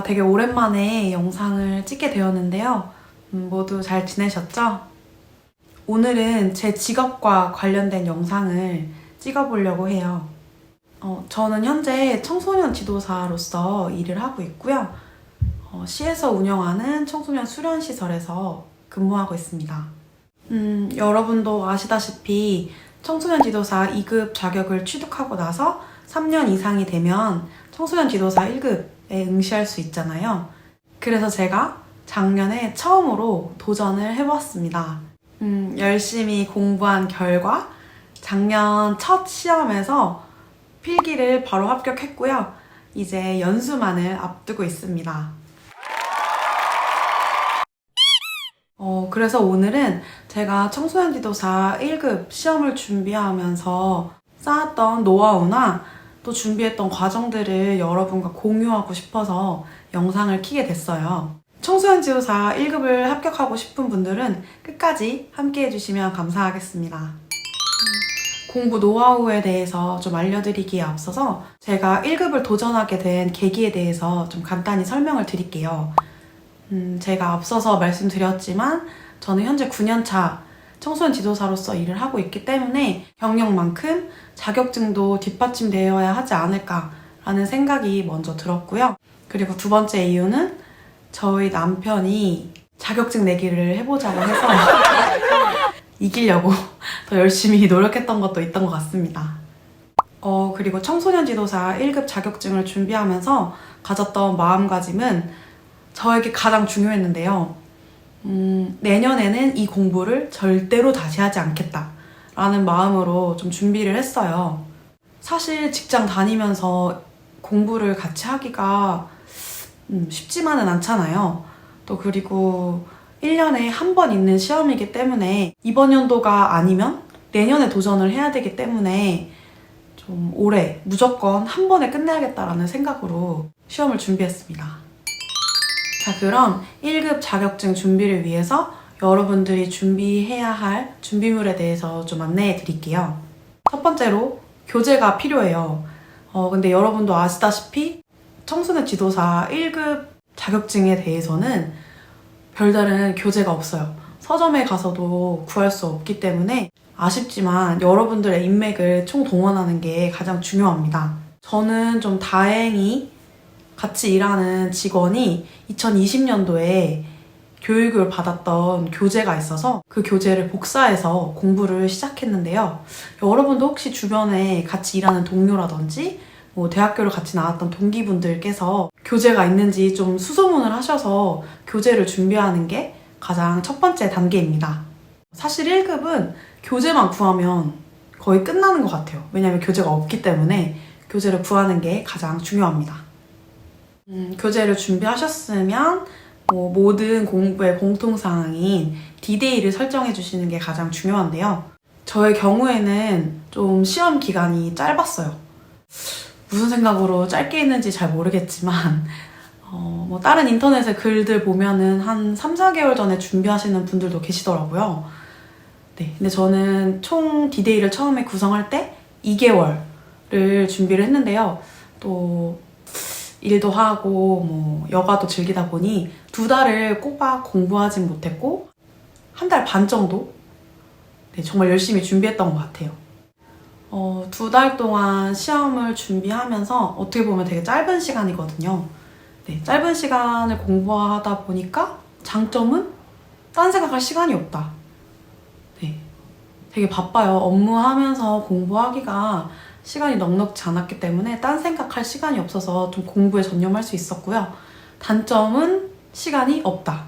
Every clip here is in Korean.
제가 되게 오랜만에 영상을 찍게 되었는데요. 모두 잘 지내셨죠? 오늘은 제 직업과 관련된 영상을 찍어보려고 해요. 저는 현재 청소년 지도사로서 일을 하고 있고요. 시에서 운영하는 청소년 수련시설에서 근무하고 있습니다. 여러분도 아시다시피 청소년 지도사 2급 자격을 취득하고 나서 3년 이상이 되면 청소년 지도사 1급에 응시할 수 있잖아요. 그래서 제가 작년에 처음으로 도전을 해보았습니다. 열심히 공부한 결과 작년 첫 시험에서 필기를 바로 합격했고요. 이제 연수만을 앞두고 있습니다. 그래서 오늘은 제가 청소년 지도사 1급 시험을 준비하면서 쌓았던 노하우나 또 준비했던 과정들을 여러분과 공유하고 싶어서 영상을 켜게 됐어요. 청소년 지도사 1급을 합격하고 싶은 분들은 끝까지 함께 해주시면 감사하겠습니다. 공부 노하우에 대해서 좀 알려드리기에 앞서서 제가 1급을 도전하게 된 계기에 대해서 좀 간단히 설명을 드릴게요. 제가 앞서서 말씀드렸지만 저는 현재 9년차 청소년 지도사로서 일을 하고 있기 때문에 경력만큼 자격증도 뒷받침되어야 하지 않을까라는 생각이 먼저 들었고요. 그리고 두 번째 이유는 저희 남편이 자격증 내기를 해보자고 해서 이기려고 더 열심히 노력했던 것도 있던 것 같습니다. 그리고 청소년 지도사 1급 자격증을 준비하면서 가졌던 마음가짐은 저에게 가장 중요했는데요. 내년에는 이 공부를 절대로 다시 하지 않겠다 라는 마음으로 좀 준비를 했어요. 사실 직장 다니면서 공부를 같이 하기가 쉽지만은 않잖아요. 또 그리고 1년에 한 번 있는 시험이기 때문에 이번 연도가 아니면 내년에 도전을 해야 되기 때문에 좀 올해 무조건 한 번에 끝내야겠다라는 생각으로 시험을 준비했습니다. 자, 그럼 1급 자격증 준비를 위해서 여러분들이 준비해야 할 준비물에 대해서 좀 안내해 드릴게요. 첫 번째로 교재가 필요해요. 근데 여러분도 아시다시피 청소년 지도사 1급 자격증에 대해서는 별다른 교재가 없어요. 서점에 가서도 구할 수 없기 때문에 아쉽지만 여러분들의 인맥을 총동원하는 게 가장 중요합니다. 저는 좀 다행히 같이 일하는 직원이 2020년도에 교육을 받았던 교재가 있어서 그 교재를 복사해서 공부를 시작했는데요. 여러분도 혹시 주변에 같이 일하는 동료라든지 대학교를 같이 나왔던 동기분들께서 교재가 있는지 좀 수소문을 하셔서 교재를 준비하는 게 가장 첫 번째 단계입니다. 사실 1급은 교재만 구하면 거의 끝나는 것 같아요. 왜냐하면 교재가 없기 때문에 교재를 구하는 게 가장 중요합니다. 교재를 준비하셨으면 모든 공부의 공통사항인 D-Day를 설정해 주시는 게 가장 중요한데요. 저의 경우에는 좀 시험 기간이 짧았어요. 무슨 생각으로 짧게 했는지 잘 모르겠지만 다른 인터넷에 글들 보면은 한 3, 4개월 전에 준비하시는 분들도 계시더라고요. 네, 근데 저는 총 D-Day를 처음에 구성할 때 2개월을 준비를 했는데요. 또 일도 하고 여가도 즐기다 보니 2달을 꼬박 공부하진 못했고 1달 반 정도 정말 열심히 준비했던 것 같아요. 2달 동안 시험을 준비하면서 어떻게 보면 되게 짧은 시간이거든요. 네, 짧은 시간을 공부하다 보니까 장점은 딴 생각할 시간이 없다. 네, 되게 바빠요. 업무하면서 공부하기가 시간이 넉넉지 않았기 때문에 딴 생각할 시간이 없어서 좀 공부에 전념할 수 있었고요. 단점은 시간이 없다.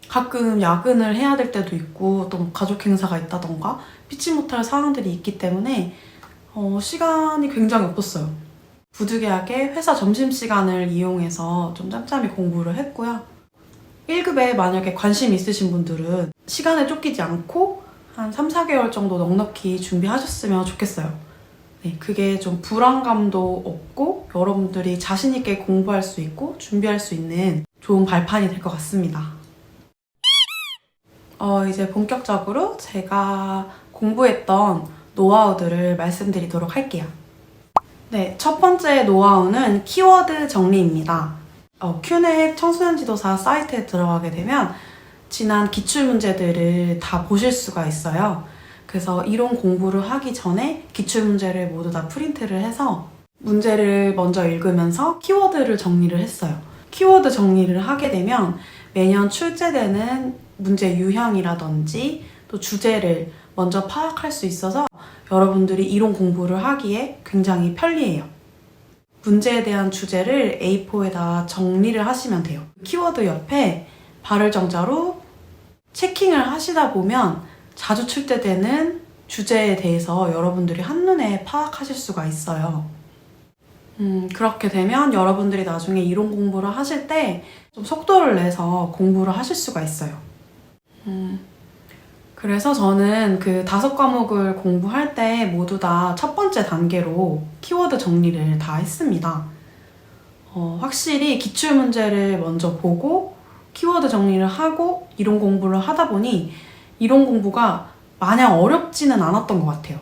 가끔 야근을 해야 될 때도 있고 또 가족 행사가 있다던가 피치 못할 상황들이 있기 때문에 시간이 굉장히 없었어요. 부득이하게 회사 점심시간을 이용해서 좀 짬짬이 공부를 했고요. 1급에 만약에 관심 있으신 분들은 시간에 쫓기지 않고 한 3, 4개월 정도 넉넉히 준비하셨으면 좋겠어요. 네, 그게 좀 불안감도 없고 여러분들이 자신 있게 공부할 수 있고 준비할 수 있는 좋은 발판이 될 것 같습니다. 이제 본격적으로 제가 공부했던 노하우들을 말씀드리도록 할게요. 네, 첫 번째 노하우는 키워드 정리입니다. 큐넷 청소년 지도사 사이트에 들어가게 되면 지난 기출문제들을 다 보실 수가 있어요. 그래서 이론 공부를 하기 전에 기출문제를 모두 다 프린트를 해서 문제를 먼저 읽으면서 키워드를 정리를 했어요. 키워드 정리를 하게 되면 매년 출제되는 문제 유형이라든지 또 주제를 먼저 파악할 수 있어서 여러분들이 이론 공부를 하기에 굉장히 편리해요. 문제에 대한 주제를 A4에다 정리를 하시면 돼요. 키워드 옆에 발을 정자로 체킹을 하시다 보면 자주 출제되는 주제에 대해서 여러분들이 한눈에 파악하실 수가 있어요. 그렇게 되면 여러분들이 나중에 이론 공부를 하실 때 좀 속도를 내서 공부를 하실 수가 있어요. 그래서 저는 그 5과목을 공부할 때 모두 다 첫 번째 단계로 키워드 정리를 다 했습니다. 확실히 기출문제를 먼저 보고 키워드 정리를 하고 이론 공부를 하다 보니 이론 공부가 마냥 어렵지는 않았던 것 같아요.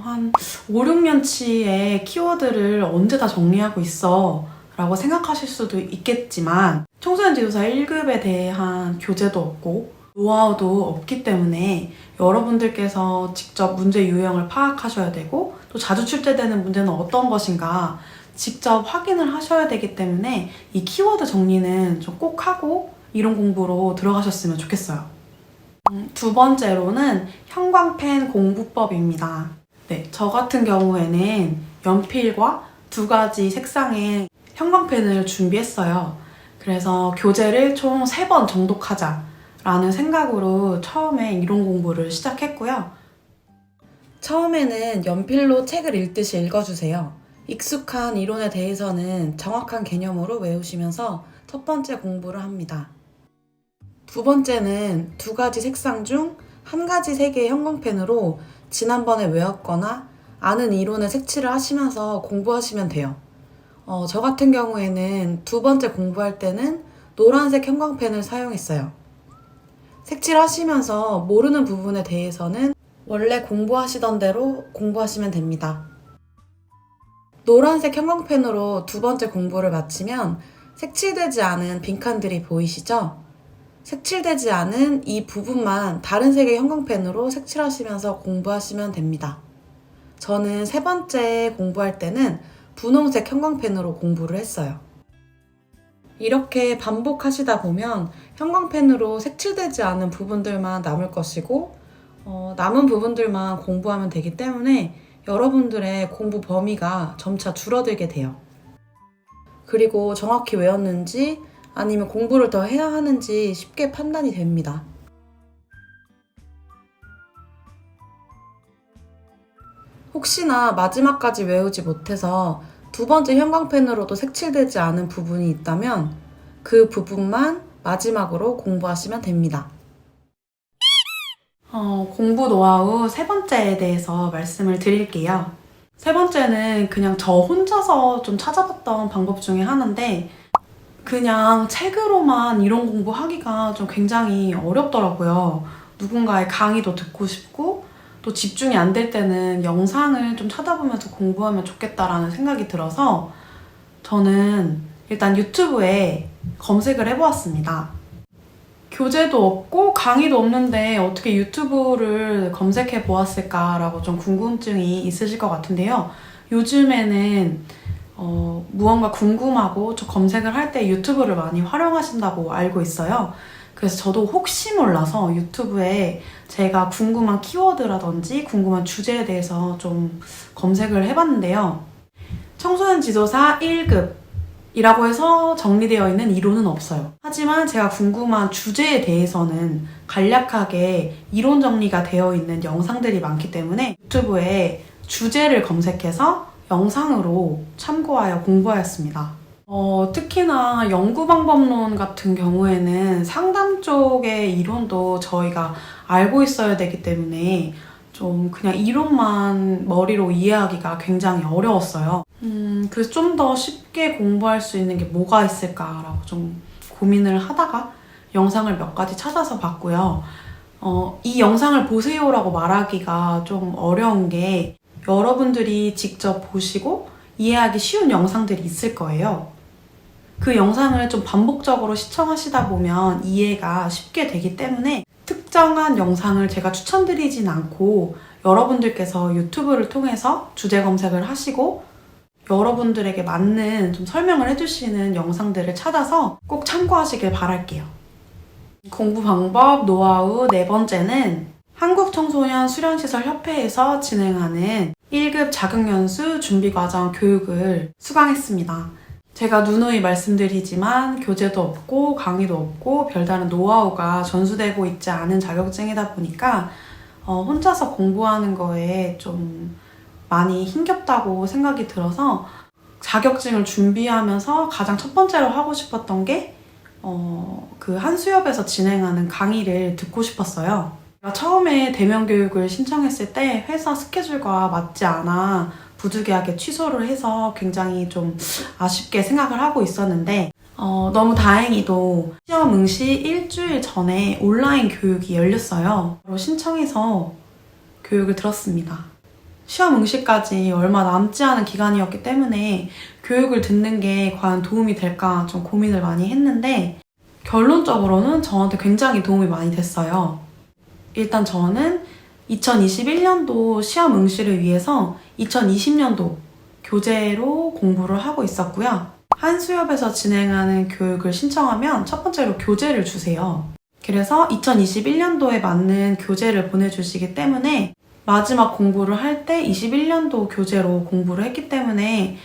한 5, 6년치의 키워드를 언제 다 정리하고 있어 라고 생각하실 수도 있겠지만 청소년 지도사 1급에 대한 교재도 없고 노하우도 없기 때문에 여러분들께서 직접 문제 유형을 파악하셔야 되고 또 자주 출제되는 문제는 어떤 것인가 직접 확인을 하셔야 되기 때문에 이 키워드 정리는 좀 꼭 하고 이론 공부로 들어가셨으면 좋겠어요. 두 번째로는 형광펜 공부법입니다. 네, 저 같은 경우에는 연필과 2가지 색상의 형광펜을 준비했어요. 그래서 교재를 총 3번 정독하자라는 생각으로 처음에 이론 공부를 시작했고요. 처음에는 연필로 책을 읽듯이 읽어주세요. 익숙한 이론에 대해서는 정확한 개념으로 외우시면서 첫 번째 공부를 합니다. 두 번째는 2가지 색상 중 1가지 색의 형광펜으로 지난번에 외웠거나 아는 이론을 색칠을 하시면서 공부하시면 돼요. 저 같은 경우에는 2번째 공부할 때는 노란색 형광펜을 사용했어요. 색칠하시면서 모르는 부분에 대해서는 원래 공부하시던 대로 공부하시면 됩니다. 노란색 형광펜으로 2번째 공부를 마치면 색칠되지 않은 빈칸들이 보이시죠? 색칠되지 않은 이 부분만 다른 색의 형광펜으로 색칠하시면서 공부하시면 됩니다. 저는 3번째 공부할 때는 분홍색 형광펜으로 공부를 했어요. 이렇게 반복하시다 보면 형광펜으로 색칠되지 않은 부분들만 남을 것이고 남은 부분들만 공부하면 되기 때문에 여러분들의 공부 범위가 점차 줄어들게 돼요. 그리고 정확히 외웠는지 아니면 공부를 더 해야 하는지 쉽게 판단이 됩니다. 혹시나 마지막까지 외우지 못해서 2번째 형광펜으로도 색칠되지 않은 부분이 있다면 그 부분만 마지막으로 공부하시면 됩니다. 공부 노하우 3번째에 대해서 말씀을 드릴게요. 3번째는 그냥 저 혼자서 좀 찾아봤던 방법 중에 하나인데 그냥 책으로만 이론 공부하기가 좀 굉장히 어렵더라고요. 누군가의 강의도 듣고 싶고 또 집중이 안 될 때는 영상을 좀 찾아보면서 공부하면 좋겠다라는 생각이 들어서 저는 일단 유튜브에 검색을 해보았습니다. 교재도 없고 강의도 없는데 어떻게 유튜브를 검색해 보았을까라고 좀 궁금증이 있으실 것 같은데요. 요즘에는 무언가 궁금하고 저 검색을 할 때 유튜브를 많이 활용하신다고 알고 있어요. 그래서 저도 혹시 몰라서 유튜브에 제가 궁금한 키워드라든지 궁금한 주제에 대해서 좀 검색을 해봤는데요. 청소년 지도사 1급이라고 해서 정리되어 있는 이론은 없어요. 하지만 제가 궁금한 주제에 대해서는 간략하게 이론 정리가 되어 있는 영상들이 많기 때문에 유튜브에 주제를 검색해서 영상으로 참고하여 공부하였습니다. 특히나 연구방법론 같은 경우에는 상담 쪽의 이론도 저희가 알고 있어야 되기 때문에 좀 그냥 이론만 머리로 이해하기가 굉장히 어려웠어요. 그래서 좀 더 쉽게 공부할 수 있는 게 뭐가 있을까라고 좀 고민을 하다가 영상을 몇 가지 찾아서 봤고요. 이 영상을 보세요라고 말하기가 좀 어려운 게 여러분들이 직접 보시고 이해하기 쉬운 영상들이 있을 거예요. 그 영상을 좀 반복적으로 시청하시다 보면 이해가 쉽게 되기 때문에 특정한 영상을 제가 추천드리진 않고 여러분들께서 유튜브를 통해서 주제 검색을 하시고 여러분들에게 맞는 좀 설명을 해주시는 영상들을 찾아서 꼭 참고하시길 바랄게요. 공부 방법, 노하우 네 번째는 한국청소년수련시설협회에서 진행하는 1급 자격연수 준비과정 교육을 수강했습니다. 제가 누누이 말씀드리지만 교재도 없고 강의도 없고 별다른 노하우가 전수되고 있지 않은 자격증이다 보니까 혼자서 공부하는 거에 좀 많이 힘겹다고 생각이 들어서 자격증을 준비하면서 가장 첫 번째로 하고 싶었던 게 그 한수협에서 진행하는 강의를 듣고 싶었어요. 제가 처음에 대면 교육을 신청했을 때 회사 스케줄과 맞지 않아 부득이하게 취소를 해서 굉장히 좀 아쉽게 생각을 하고 있었는데 너무 다행히도 시험 응시 일주일 전에 온라인 교육이 열렸어요. 바로 신청해서 교육을 들었습니다. 시험 응시까지 얼마 남지 않은 기간이었기 때문에 교육을 듣는 게 과연 도움이 될까 좀 고민을 많이 했는데 결론적으로는 저한테 굉장히 도움이 많이 됐어요. 일단 저는 2021년도 시험 응시를 위해서 2020년도 교재로 공부를 하고 있었고요. 한수협에서 진행하는 교육을 신청하면 첫 번째로 교재를 주세요. 그래서 2021년도에 맞는 교재를 보내주시기 때문에 마지막 공부를 할 때 21년도 교재로 공부를 했기 때문에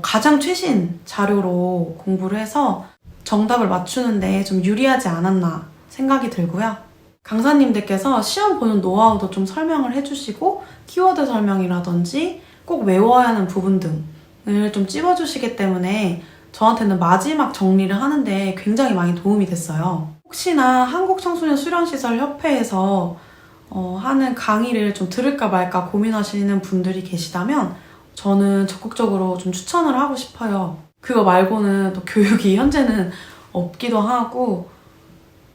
가장 최신 자료로 공부를 해서 정답을 맞추는데 좀 유리하지 않았나 생각이 들고요. 강사님들께서 시험 보는 노하우도 좀 설명을 해주시고 키워드 설명이라든지 꼭 외워야 하는 부분 등을 좀 찝어주시기 때문에 저한테는 마지막 정리를 하는데 굉장히 많이 도움이 됐어요. 혹시나 한국청소년수련시설협회에서 하는 강의를 좀 들을까 말까 고민하시는 분들이 계시다면 저는 적극적으로 좀 추천을 하고 싶어요. 그거 말고는 또 교육이 현재는 없기도 하고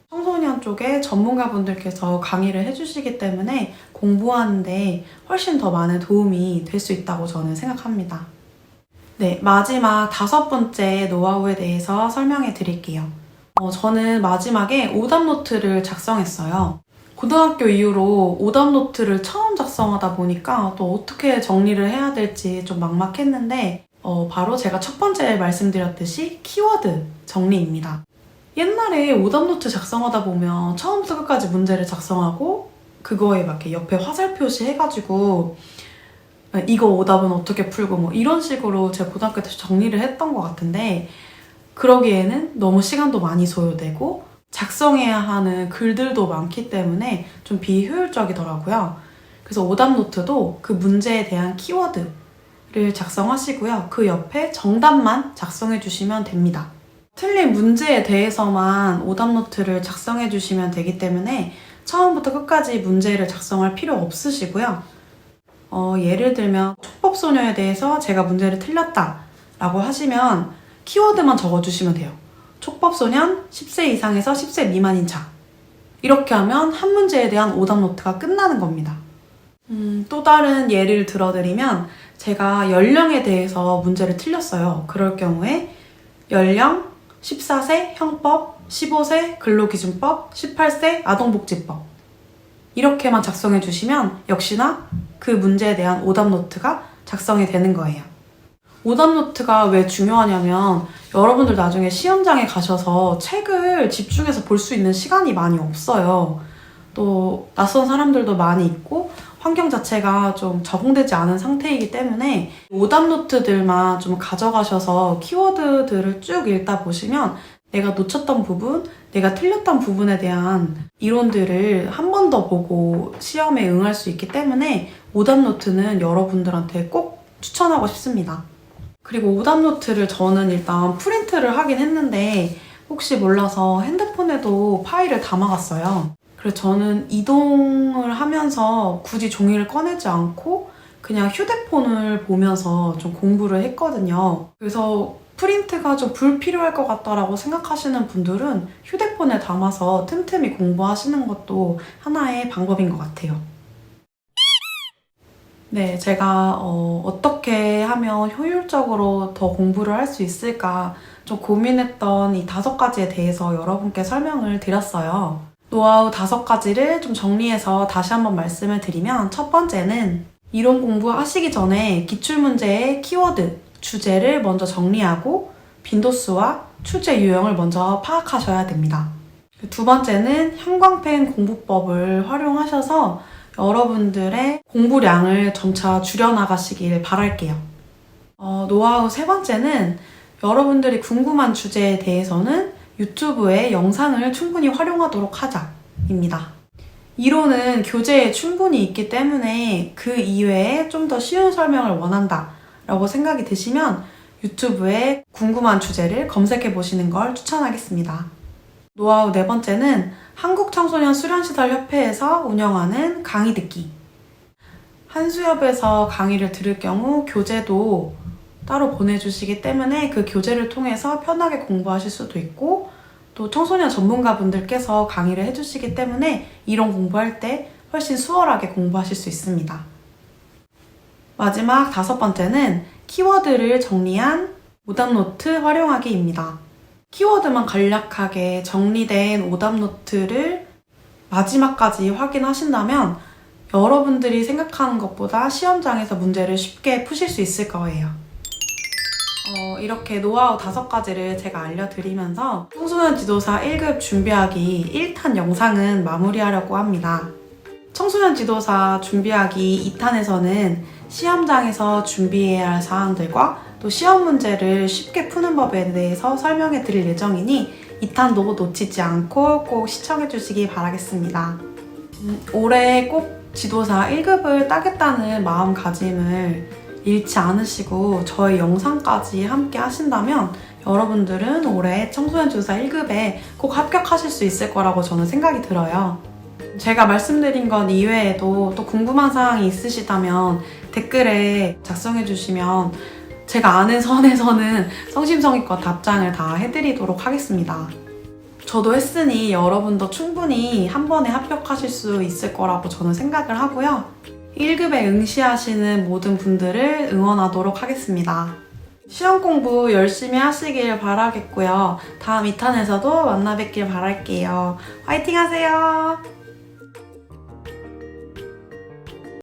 청소년 쪽에 전문가분들께서 강의를 해주시기 때문에 공부하는데 훨씬 더 많은 도움이 될 수 있다고 저는 생각합니다. 네, 마지막 5번째 노하우에 대해서 설명해 드릴게요. 저는 마지막에 오답노트를 작성했어요. 고등학교 이후로 오답노트를 처음 작성하다 보니까 또 어떻게 정리를 해야 될지 좀 막막했는데 바로 제가 첫 번째 말씀드렸듯이 키워드 정리입니다. 옛날에 오답노트 작성하다 보면 처음부터 끝까지 문제를 작성하고 그거에 맞게 옆에 화살 표시 해가지고 이거 오답은 어떻게 풀고 뭐 이런 식으로 제가 고등학교 때 정리를 했던 것 같은데 그러기에는 너무 시간도 많이 소요되고 작성해야 하는 글들도 많기 때문에 좀 비효율적이더라고요. 그래서 오답노트도 그 문제에 대한 키워드를 작성하시고요. 그 옆에 정답만 작성해 주시면 됩니다. 틀린 문제에 대해서만 오답노트를 작성해 주시면 되기 때문에 처음부터 끝까지 문제를 작성할 필요 없으시고요. 예를 들면 촉법소녀에 대해서 제가 문제를 틀렸다 라고 하시면 키워드만 적어주시면 돼요. 촉법소년 10세 이상에서 10세 미만인 자. 이렇게 하면 한 문제에 대한 오답노트가 끝나는 겁니다. 또 다른 예를 들어드리면 제가 연령에 대해서 문제를 틀렸어요. 그럴 경우에 연령, 14세 형법, 15세 근로기준법, 18세 아동복지법 이렇게만 작성해 주시면 역시나 그 문제에 대한 오답노트가 작성이 되는 거예요. 오답노트가 왜 중요하냐면 여러분들 나중에 시험장에 가셔서 책을 집중해서 볼 수 있는 시간이 많이 없어요. 또 낯선 사람들도 많이 있고 환경 자체가 좀 적응되지 않은 상태이기 때문에 오답노트들만 좀 가져가셔서 키워드들을 쭉 읽다 보시면 내가 놓쳤던 부분, 내가 틀렸던 부분에 대한 이론들을 한 번 더 보고 시험에 응할 수 있기 때문에 오답노트는 여러분들한테 꼭 추천하고 싶습니다. 그리고 오답노트를 저는 일단 프린트를 하긴 했는데 혹시 몰라서 핸드폰에도 파일을 담아갔어요. 그래서 저는 이동을 하면서 굳이 종이를 꺼내지 않고 그냥 휴대폰을 보면서 좀 공부를 했거든요. 그래서 프린트가 좀 불필요할 것 같다라고 생각하시는 분들은 휴대폰에 담아서 틈틈이 공부하시는 것도 하나의 방법인 것 같아요. 네, 제가 어떻게 하면 효율적으로 더 공부를 할 수 있을까 좀 고민했던 이 5가지에 대해서 여러분께 설명을 드렸어요. 노하우 5가지를 좀 정리해서 다시 한번 말씀을 드리면, 첫 번째는 이론 공부하시기 전에 기출문제의 키워드, 주제를 먼저 정리하고 빈도수와 출제 유형을 먼저 파악하셔야 됩니다. 두 번째는 형광펜 공부법을 활용하셔서 여러분들의 공부량을 점차 줄여나가시길 바랄게요. 노하우 세 번째는 여러분들이 궁금한 주제에 대해서는 유튜브에 영상을 충분히 활용하도록 하자입니다. 이론은 교재에 충분히 있기 때문에 그 이외에 좀 더 쉬운 설명을 원한다 라고 생각이 드시면 유튜브에 궁금한 주제를 검색해 보시는 걸 추천하겠습니다. 노하우 네 번째는 한국청소년수련시설협회에서 운영하는 강의 듣기. 한수협에서 강의를 들을 경우 교재도 따로 보내주시기 때문에 그 교재를 통해서 편하게 공부하실 수도 있고, 또 청소년 전문가분들께서 강의를 해주시기 때문에 이론 공부할 때 훨씬 수월하게 공부하실 수 있습니다. 마지막 5번째는 키워드를 정리한 오답노트 활용하기입니다. 키워드만 간략하게 정리된 오답노트를 마지막까지 확인하신다면 여러분들이 생각하는 것보다 시험장에서 문제를 쉽게 푸실 수 있을 거예요. 이렇게 노하우 5가지를 제가 알려드리면서 청소년 지도사 1급 준비하기 1탄 영상은 마무리하려고 합니다. 청소년 지도사 준비하기 2탄에서는 시험장에서 준비해야 할 사항들과 또 시험 문제를 쉽게 푸는 법에 대해서 설명해 드릴 예정이니 2탄도 놓치지 않고 꼭 시청해 주시기 바라겠습니다. 올해 꼭 지도사 1급을 따겠다는 마음가짐을 잃지 않으시고 저희 영상까지 함께 하신다면 여러분들은 올해 청소년 지도사 1급에 꼭 합격하실 수 있을 거라고 저는 생각이 들어요. 제가 말씀드린 것 이외에도 또 궁금한 사항이 있으시다면 댓글에 작성해 주시면 제가 아는 선에서는 성심성의껏 답장을 다 해드리도록 하겠습니다. 저도 했으니 여러분도 충분히 한 번에 합격하실 수 있을 거라고 저는 생각을 하고요. 1급에 응시하시는 모든 분들을 응원하도록 하겠습니다. 시험 공부 열심히 하시길 바라겠고요. 다음 2탄에서도 만나 뵙길 바랄게요. 화이팅 하세요!